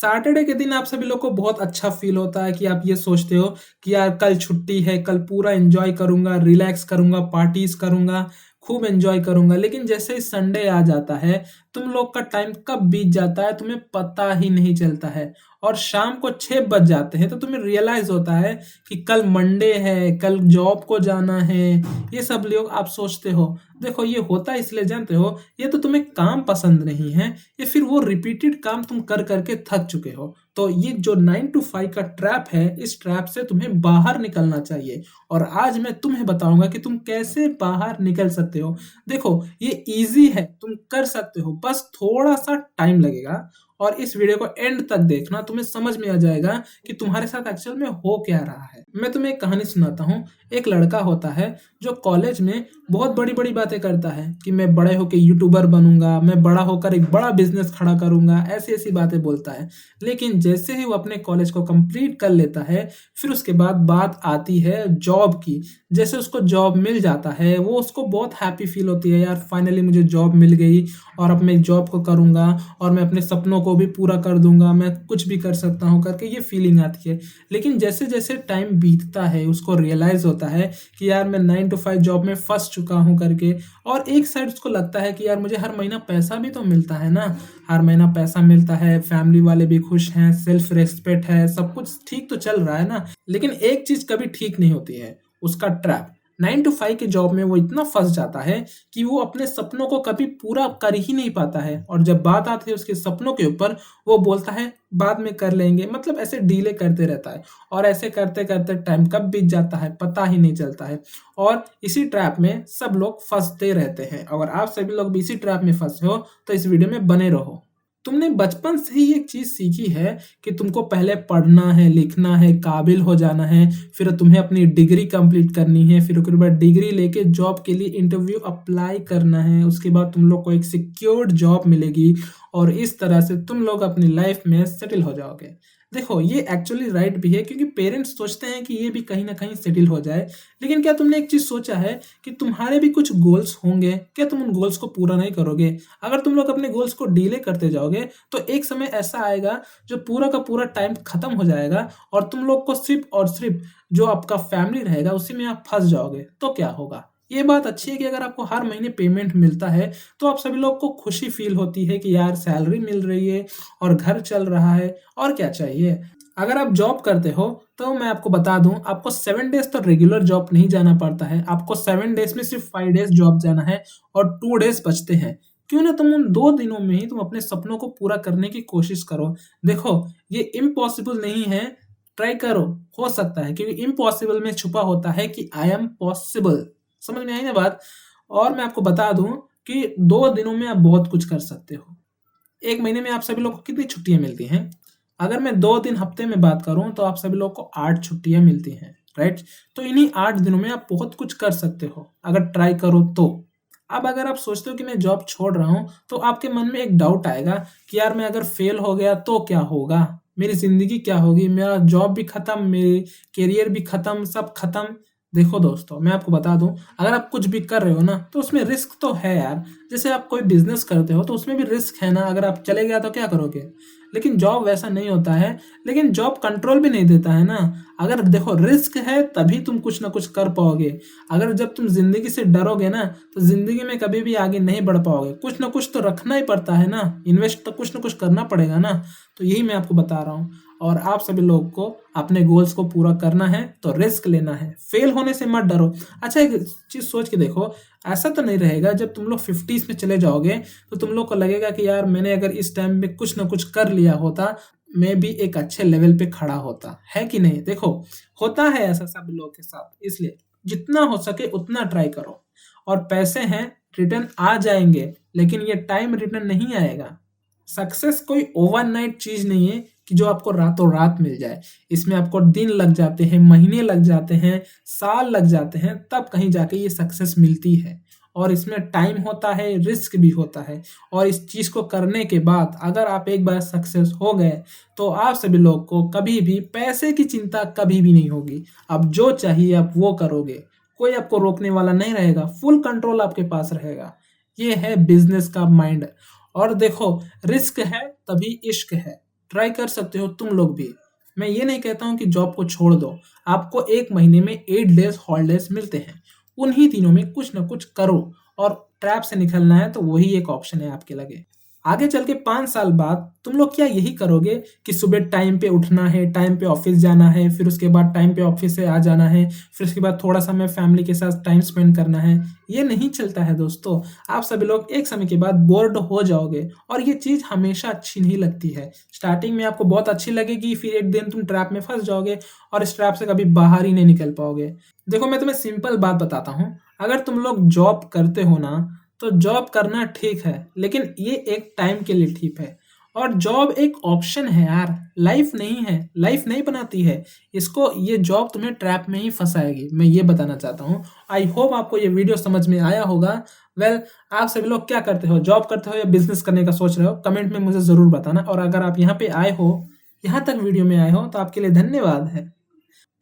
Saturday के दिन आप सभी लोग को बहुत अच्छा फ़ील होता है कि आप ये सोचते हो कि यार कल छुट्टी है, कल पूरा एन्जॉय करूँगा, रिलैक्स करूँगा, पार्टीज़ करूँगा, खूब एन्जॉय करूँगा। लेकिन जैसे ही संडे आ जाता है, तुम लोग का टाइम कब बीत जाता है तुम्हें पता ही नहीं चलता है। और शाम को 6 बज जाते हैं तो तुम्हें रियलाइज़ होता है कि कल मंडे है, कल जॉब को जाना है, ये सब लोग आप सोचते हो। देखो ये होता इसलिए जानते हो, ये तो तुम्हें काम पसंद नहीं है, या फिर वो रिपीटेड काम तुम कर के थक चुके हो। तो ये जो 9 टू 5 का ट्रैप है, इस ट्रैप से तुम्हें बाहर निकलना चाहिए। और आज मैं तुम्हें बताऊंगा कि तुम कैसे बाहर निकल सकते हो। देखो ये ईज़ी है, तुम कर सकते हो, बस थोड़ा-सा टाइम लगेगा। और इस वीडियो को एंड तक देखना, तुम्हें समझ में आ जाएगा कि तुम्हारे साथ एक्चुअल में हो क्या रहा है। मैं तुम्हें एक कहानी सुनाता हूँ। एक लड़का होता है जो कॉलेज में बहुत बड़ी-बड़ी बातें करता है कि मैं बड़े होके यूट्यूबर बनूँगा, मैं बड़ा होकर एक बड़ा बिज़नेस खड़ा करूँगा, ऐसी-ऐसी बातें बोलता है। लेकिन जैसे ही वो अपने कॉलेज को कंप्लीट कर लेता है, फिर उसके बाद बात आती है जॉब की। जैसे उसको जॉब मिल जाता है, वो उसको बहुत हैप्पी फ़ील होती है, यार फाइनली मुझे जॉब मिल गई और अब मैं जॉब को करूँगा और मैं अपने सपनों को भी पूरा कर दूँगा, मैं कुछ भी कर सकता हूँ करके ये फीलिंग आती है। लेकिन जैसे-जैसे टाइम बीतता है, उसको रियलाइज़ होता है कि यार मैं 9 टू 5 जॉब में फँस चुका हूँ करके। और एक साइड उसको लगता है कि यार मुझे हर महीना पैसा भी तो मिलता है ना, हर महीना पैसा मिलता है, फैमिली वाले भी खुश हैं, सेल्फ रिस्पेक्ट है, सब कुछ ठीक तो चल रहा है ना। लेकिन एक चीज़ कभी ठीक नहीं होती है, उसका ट्रैप। 9 टू 5 की जॉब में वो इतना फँस जाता है कि वो अपने सपनों को कभी पूरा कर ही नहीं पाता है, और जब बात आती है उसके सपनों के ऊपर, वो बोलता है बाद में कर लेंगे, मतलब ऐसे डीले करते रहता है। और ऐसे करते-करते टाइम कब बीत जाता है पता ही नहीं चलता है। और इसी ट्रैप में सब लोग फँसते रहते हैं। अगर आप सभी लोग भी इसी ट्रैप में फँसे हो तो इस वीडियो में बने रहो। तुमने बचपन से ही एक चीज़ सीखी है कि तुमको पहले पढ़ना है, लिखना है, काबिल हो जाना है, फिर तुम्हें अपनी डिग्री कंप्लीट करनी है, फिर उसके बाद डिग्री लेके जॉब के लिए इंटरव्यू अप्लाई करना है, उसके बाद तुम लोग को एक सिक्योर्ड जॉब मिलेगी और इस तरह से तुम लोग अपनी लाइफ में सेटल हो जाओगे। देखो ये एक्चुअली राइट भी है, क्योंकि पेरेंट्स सोचते हैं कि ये भी कहीं न कहीं सेटल हो जाए। लेकिन क्या तुमने एक चीज़ सोचा है कि तुम्हारे भी कुछ गोल्स होंगे, क्या तुम उन गोल्स को पूरा नहीं करोगे? अगर तुम लोग अपने गोल्स को डिले करते जाओगे, तो एक समय ऐसा आएगा जो पूरा का पूरा टाइम खत्म हो जाएगा और तुम लोग को सिर्फ़ और सिर्फ़ जो आपका फैमिली रहेगा उसी में आप फँस जाओगे, तो क्या होगा? ये बात अच्छी है कि अगर आपको हर महीने पेमेंट मिलता है, तो आप सभी लोग को खुशी फ़ील होती है कि यार सैलरी मिल रही है और घर चल रहा है, और क्या चाहिए? अगर आप जॉब करते हो, तो मैं आपको बता दूँ, आपको 7 डेज़ तो रेगुलर जॉब नहीं जाना पड़ता है। आपको 7 डेज़ में सिर्फ़ 5 डेज़ जॉब जाना है और 2 डेज़ बचते हैं। क्यों ना तुम उन 2 दिनों में ही तुम अपने सपनों को पूरा करने की कोशिश करो। देखो, ये इम्पॉसिबल नहीं है, ट्राई करो, हो सकता है, क्योंकि इम्पॉसिबल में छुपा होता है कि आई एम पॉसिबल। समझ में आई ना बात? और मैं आपको बता दूँ कि 2 दिनों में आप बहुत कुछ कर सकते हो। 1 महीने में आप सभी लोग को कितनी छुट्टियाँ मिलती हैं? अगर मैं 2 दिन हफ्ते में बात करूँ तो आप सभी लोग को 8 छुट्टियाँ मिलती हैं, राइट? तो इन्हीं 8 दिनों में आप बहुत कुछ कर सकते हो, अगर ट्राई करो तो। अब अगर आप सोचते हो कि मैं जॉब छोड़ रहा हूँ, तो आपके मन में एक डाउट आएगा कि यार मैं अगर फेल हो गया तो क्या होगा? मेरी ज़िंदगी क्या होगी? मेरा जॉब भी खत्म, मेरी करियर भी खत्म, सब खत्म। देखो दोस्तों, मैं आपको बता दूँ, अगर आप कुछ भी कर रहे हो ना, तो उसमें रिस्क तो है यार। जैसे आप कोई बिज़नेस करते हो तो उसमें भी रिस्क है ना, अगर आप चले गया तो क्या करोगे? लेकिन जॉब वैसा नहीं होता है, लेकिन जॉब कंट्रोल भी नहीं देता है ना। अगर देखो रिस्क है तभी तुम कुछ ना कुछ कर पाओगे। अगर जब तुम ज़िंदगी से डरोगे ना, तो ज़िंदगी में कभी भी आगे नहीं बढ़ पाओगे। कुछ ना कुछ तो रखना ही पड़ता है ना, इन्वेस्ट तो कुछ ना कुछ करना पड़ेगा ना। तो यही मैं आपको बता रहा हूँ। और आप सभी लोग को अपने गोल्स को पूरा करना है तो रिस्क लेना है, फेल होने से मत डरो। अच्छा एक चीज़ सोच के देखो, ऐसा तो नहीं रहेगा जब तुम लोग 50s में चले जाओगे तो तुम लोग को लगेगा कि यार मैंने अगर इस टाइम में कुछ ना कुछ कर लिया होता, मैं भी एक अच्छे लेवल पे खड़ा होता, है कि नहीं? देखो, होता है ऐसा सब लोगों के साथ, इसलिए जितना हो सके उतना ट्राई करो। और पैसे हैं, रिटर्न आ जाएँगे, लेकिन ये टाइम रिटर्न नहीं आएगा। सक्सेस कोई ओवरनाइट चीज़ नहीं है कि जो आपको रातों-रात मिल जाए। इसमें आपको दिन लग जाते हैं, महीने लग जाते हैं, साल लग जाते हैं, तब कहीं जाके ये सक्सेस मिलती है। और इसमें टाइम होता है, रिस्क भी होता है। और इस चीज़ को करने के बाद अगर आप एक बार सक्सेस हो गए, तो आप सभी लोग को कभी भी पैसे की चिंता कभी भी नहीं होगी। अब जो चाहिए आप वो करोगे। कोई आपको रोकने वाला नहीं रहेगा, फुल कंट्रोल आपके पास रहेगा। ये है बिज़नेस का माइंड। और देखो, रिस्क है तभी इश्क है। ट्राई कर सकते हो तुम लोग भी। मैं ये नहीं कहता हूँ कि जॉब को छोड़ दो। आपको 1 महीने में 8 डेज़ हॉलिडेज़ मिलते हैं। उन्हीं दिनों में कुछ न कुछ करो और ट्रैप से निकलना है तो वही एक ऑप्शन है आपके लगे। आगे चल के 5 साल बाद तुम लोग क्या यही करोगे कि सुबह टाइम पे उठना है, टाइम पे ऑफ़िस जाना है, फिर उसके बाद टाइम पे ऑफ़िस से आ जाना है, फिर उसके बाद थोड़ा समय फैमिली के साथ टाइम स्पेंड करना है। ये नहीं चलता है दोस्तों। आप सभी लोग एक समय के बाद बोर्ड हो जाओगे और ये चीज़ हमेशा अच्छी नहीं लगती है। स्टार्टिंग में आपको बहुत अच्छी लगेगी, फिर एक दिन तुम ट्रैप में फँस जाओगे और इस ट्रैप से कभी बाहर ही नहीं निकल पाओगे। देखो मैं तुम्हें सिंपल बात बताता हूँ, अगर तुम लोग जॉब करते हो ना, तो जॉब करना ठीक है, लेकिन ये एक टाइम के लिए ठीक है। और जॉब एक ऑप्शन है यार, लाइफ नहीं है, लाइफ नहीं बनाती है। इसको ये जॉब तुम्हें ट्रैप में ही फँसाएगी, मैं ये बताना चाहता हूँ। आई होप आपको ये वीडियो समझ में आया होगा। वेल आप सभी लोग क्या करते हो, जॉब करते हो या बिज़नेस करने का सोच रहे हो? कमेंट में मुझे ज़रूर बताना और अगर आप यहाँ पे आए हो, यहाँ तक वीडियो में आए हो, तो आपके लिए धन्यवाद है।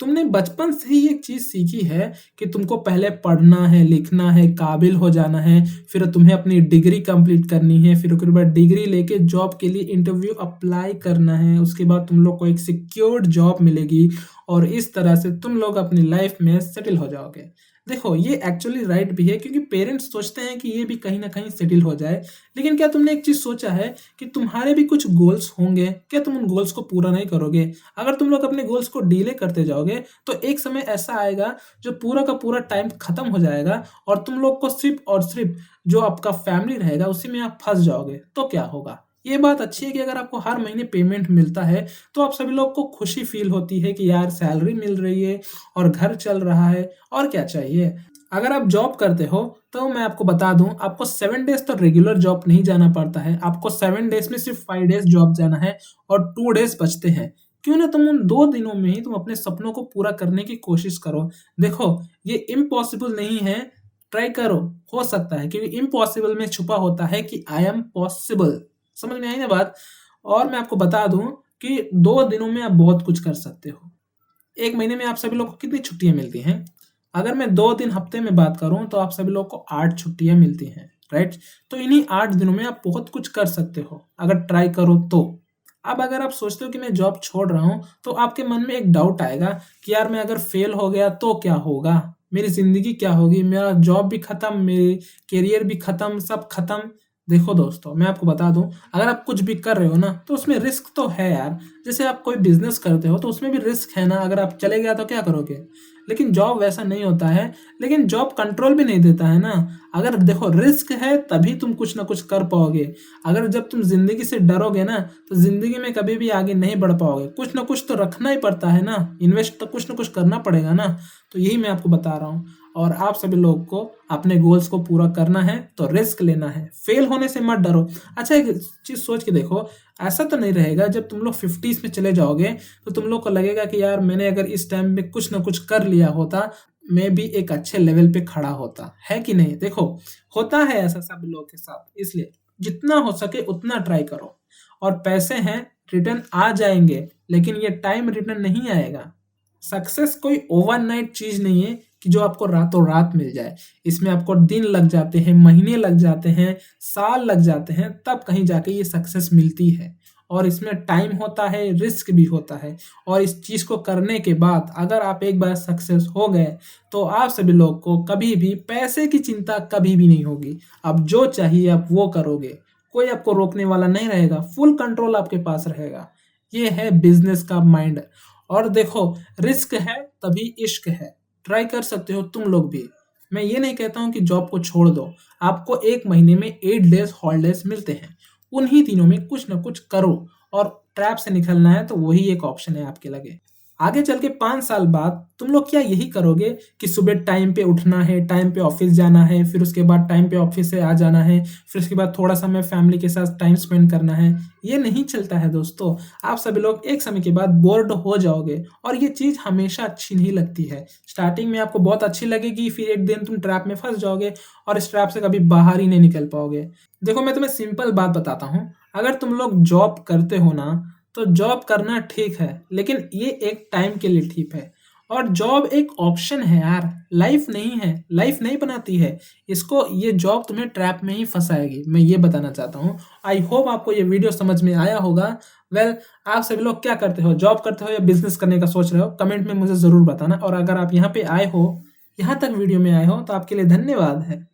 तुमने बचपन से ही एक चीज़ सीखी है कि तुमको पहले पढ़ना है, लिखना है, काबिल हो जाना है, फिर तुम्हें अपनी डिग्री कंप्लीट करनी है, फिर उसके बाद डिग्री लेके जॉब के लिए इंटरव्यू अप्लाई करना है, उसके बाद तुम लोग को एक सिक्योर्ड जॉब मिलेगी और इस तरह से तुम लोग अपनी लाइफ में सेटल हो जाओगे। देखो ये एक्चुअली राइट भी है क्योंकि पेरेंट्स सोचते हैं कि ये भी कहीं न कहीं सेटल हो जाए। लेकिन क्या तुमने एक चीज़ सोचा है कि तुम्हारे भी कुछ गोल्स होंगे, क्या तुम उन गोल्स को पूरा नहीं करोगे? अगर तुम लोग अपने गोल्स को डिले करते जाओगे, तो एक समय ऐसा आएगा जो पूरा का पूरा टाइम खत्म हो जाएगा और तुम लोग को सिर्फ़ और सिर्फ़ जो आपका फैमिली रहेगा, उसी में आप फँस जाओगे, तो क्या होगा? ये बात अच्छी है कि अगर आपको हर महीने पेमेंट मिलता है, तो आप सभी लोग को खुशी फ़ील होती है कि यार सैलरी मिल रही है और घर चल रहा है और क्या चाहिए? अगर आप जॉब करते हो, तो मैं आपको बता दूँ, आपको 7 डेज़ तो रेगुलर जॉब नहीं जाना पड़ता है। आपको 7 डेज़ में सिर्फ़ 5 डेज़ जॉब जाना है और 2 डेज़ बचते हैं। क्यों ना तुम उन 2 दिनों में ही तुम अपने सपनों को पूरा करने की कोशिश करो। देखो, ये इम्पॉसिबल नहीं है, ट्राई करो, हो सकता है क्योंकि इम्पॉसिबल में छुपा होता है कि आई एम पॉसिबल। समझ में आई ना बात? और मैं आपको बता दूँ कि 2 दिनों में आप बहुत कुछ कर सकते हो। 1 महीने में आप सभी लोग को कितनी छुट्टियाँ मिलती हैं? अगर मैं 2 दिन हफ्ते में बात करूँ तो आप सभी लोग को 8 छुट्टियाँ मिलती हैं, राइट? तो इन्हीं 8 दिनों में आप बहुत कुछ कर सकते हो, अगर ट्राई करो तो। अब अगर आप सोचते हो कि मैं जॉब छोड़ रहा हूँ, तो आपके मन में एक डाउट आएगा कि यार मैं अगर फेल हो गया तो क्या होगा? मेरी ज़िंदगी क्या होगी? मेरा जॉब भी खत्म, मेरी करियर भी खत्म, सब खत्म। देखो दोस्तों, मैं आपको बता दूँ, अगर आप कुछ भी कर रहे हो ना, तो उसमें रिस्क तो है यार। जैसे आप कोई बिज़नेस करते हो, तो उसमें भी रिस्क है ना, अगर आप चले गया तो क्या करोगे? लेकिन जॉब वैसा नहीं होता है, लेकिन जॉब कंट्रोल भी नहीं देता है ना। अगर देखो रिस्क है तभी तुम कुछ ना कुछ कर पाओगे। अगर जब तुम ज़िंदगी से डरोगे ना, तो ज़िंदगी में कभी भी आगे नहीं बढ़ पाओगे। कुछ ना कुछ तो रखना ही पड़ता है ना, इन्वेस्ट तो कुछ ना कुछ करना पड़ेगा ना। तो यही मैं आपको बता रहा हूँ और आप सभी लोग को अपने गोल्स को पूरा करना है, तो रिस्क लेना है। फेल होने से मत डरो। अच्छा एक चीज़ सोच के देखो, ऐसा तो नहीं रहेगा जब तुम लोग 50s में चले जाओगे, तो तुम लोग को लगेगा कि यार मैंने अगर इस टाइम में कुछ ना कुछ कर लिया होता, मैं भी एक अच्छे लेवल पे खड़ा होता, है कि नहीं? देखो, होता है ऐसा सब लोगों के साथ, इसलिए जितना हो सके उतना ट्राई करो और पैसे हैं, रिटर्न आ जाएँगे, लेकिन ये टाइम रिटर्न नहीं आएगा। सक्सेस कोई ओवरनाइट चीज़ नहीं है कि जो आपको रातों-रात मिल जाए। इसमें आपको दिन लग जाते हैं, महीने लग जाते हैं, साल लग जाते हैं, तब कहीं जाके ये सक्सेस मिलती है। और इसमें टाइम होता है, रिस्क भी होता है और इस चीज़ को करने के बाद अगर आप एक बार सक्सेस हो गए, तो आप सभी लोग को कभी भी पैसे की चिंता कभी भी नहीं होगी। अब जो चाहिए आप वो करोगे, कोई आपको रोकने वाला नहीं रहेगा, फुल कंट्रोल आपके पास रहेगा। ये है बिज़नेस का माइंड। और देखो रिस्क है तभी इश्क है, ट्राई कर सकते हो तुम लोग भी। मैं ये नहीं कहता हूँ कि जॉब को छोड़ दो, आपको 1 महीने में 8 डेज़ हॉलिडेज़ मिलते हैं। उन्हीं दिनों में कुछ न कुछ करो और ट्रैप से निकलना है तो वही एक ऑप्शन है आपके लगे। आगे चल के 5 साल बाद तुम लोग क्या यही करोगे कि सुबह टाइम पे उठना है, टाइम पे ऑफ़िस जाना है, फिर उसके बाद टाइम पे ऑफ़िस से आ जाना है, फिर उसके बाद थोड़ा समय फैमिली के साथ टाइम स्पेंड करना है। ये नहीं चलता है दोस्तों। आप सभी लोग एक समय के बाद बोर्ड हो जाओगे और ये चीज़ हमेशा अच्छी नहीं लगती है। स्टार्टिंग में आपको बहुत अच्छी लगेगी, फिर एक दिन तुम ट्रैप में फँस जाओगे और इस ट्रैप से कभी बाहर ही नहीं निकल पाओगे। देखो मैं तुम्हें सिंपल बात बताता हूँ, अगर तुम लोग जॉब करते हो ना, तो जॉब करना ठीक है, लेकिन ये एक टाइम के लिए ठीक है। और जॉब एक ऑप्शन है यार, लाइफ नहीं है, लाइफ नहीं बनाती है। इसको ये जॉब तुम्हें ट्रैप में ही फँसाएगी, मैं ये बताना चाहता हूँ। आई होप आपको ये वीडियो समझ में आया होगा। वेल आप सभी लोग क्या करते हो? जॉब करते हो या बिज़नेस करने का सोच रहे हो? कमेंट में मुझे ज़रूर बताना और अगर आप यहाँ पे आए हो, यहाँ तक वीडियो में आए हो तो आपके लिए धन्यवाद है।